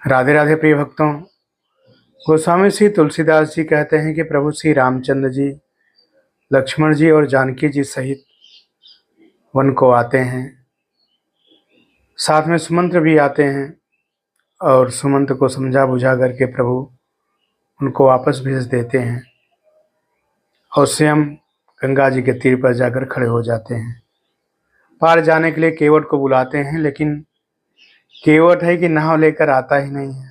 राधे राधे प्रिय भक्तों। गोस्वामी श्री तुलसीदास जी कहते हैं कि प्रभु श्री रामचंद्र जी लक्ष्मण जी और जानकी जी सहित वन को आते हैं। साथ में सुमंत्र भी आते हैं और सुमंत्र को समझा बुझा करके प्रभु उनको वापस भेज देते हैं और स्वयं गंगा जी के तीर पर जाकर खड़े हो जाते हैं। पार जाने के लिए केवट को बुलाते हैं, लेकिन केवट है कि नाव लेकर आता ही नहीं है।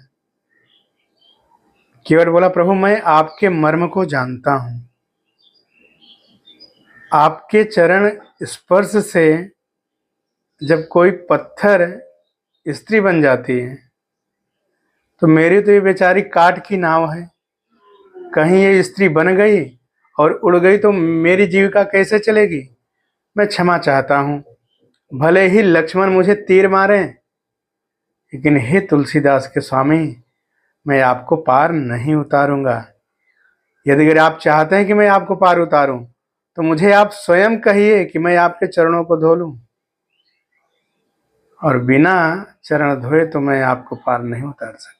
केवट बोला, प्रभु मैं आपके मर्म को जानता हूं। आपके चरण स्पर्श से जब कोई पत्थर स्त्री बन जाती है तो मेरी तो ये बेचारी काठ की नाव है। कहीं ये स्त्री बन गई और उड़ गई तो मेरी जीविका कैसे चलेगी। मैं क्षमा चाहता हूँ, भले ही लक्ष्मण मुझे तीर मारें, लेकिन हे तुलसीदास के स्वामी, मैं आपको पार नहीं उतारूंगा। यदि अगर आप चाहते हैं कि मैं आपको पार उतारूं तो मुझे आप स्वयं कहिए कि मैं आपके चरणों को धो लूं, और बिना चरण धोए तो मैं आपको पार नहीं उतार सकता।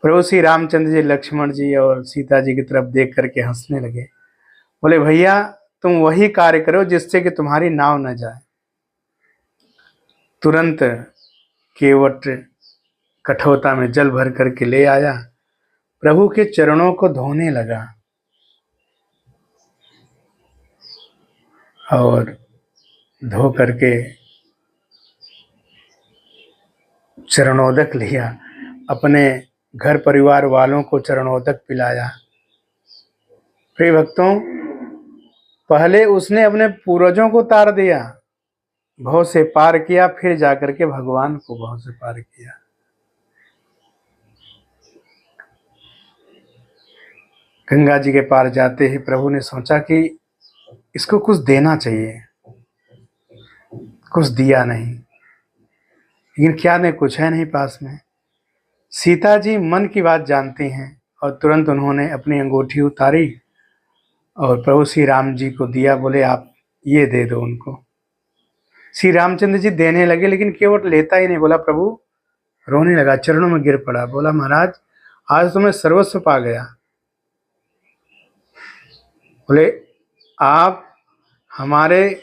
प्रभु श्री रामचंद्र जी लक्ष्मण जी और सीता जी की तरफ देख करके हंसने लगे। बोले, भैया तुम वही कार्य करो जिससे कि तुम्हारी नाव न जाए। तुरंत केवट कठौता में जल भर करके ले आया, प्रभु के चरणों को धोने लगा और धो करके चरणोदक लिया, अपने घर परिवार वालों को चरणोदक पिलाया। प्रिय भक्तों, पहले उसने अपने पूर्वजों को तार दिया, भव से पार किया, फिर जाकर के भगवान को भव से पार किया। गंगा जी के पार जाते ही प्रभु ने सोचा कि इसको कुछ देना चाहिए, कुछ दिया नहीं, लेकिन क्या ने, कुछ है नहीं पास में। सीता जी मन की बात जानती हैं और तुरंत उन्होंने अपनी अंगूठी उतारी और प्रभु श्री राम जी को दिया। बोले, आप ये दे दो उनको। श्री रामचंद्र जी देने लगे, लेकिन केवट लेता ही नहीं। बोला, प्रभु रोने लगा, चरणों में गिर पड़ा। बोला, महाराज आज तो मैं सर्वस्व पा गया। बोले, आप हमारे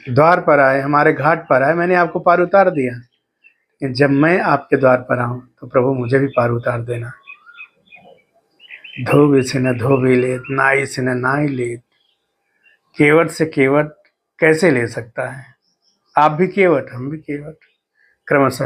द्वार पर आए, हमारे घाट पर आए, मैंने आपको पार उतार दिया, लेकिन जब मैं आपके द्वार पर आऊं तो प्रभु मुझे भी पार उतार देना। धोबी से न धोबी लेत, नाई से न नाई लेत। केवट से केवट कैसे ले सकता है। आप भी केवट, हम भी केवट, क्रमशः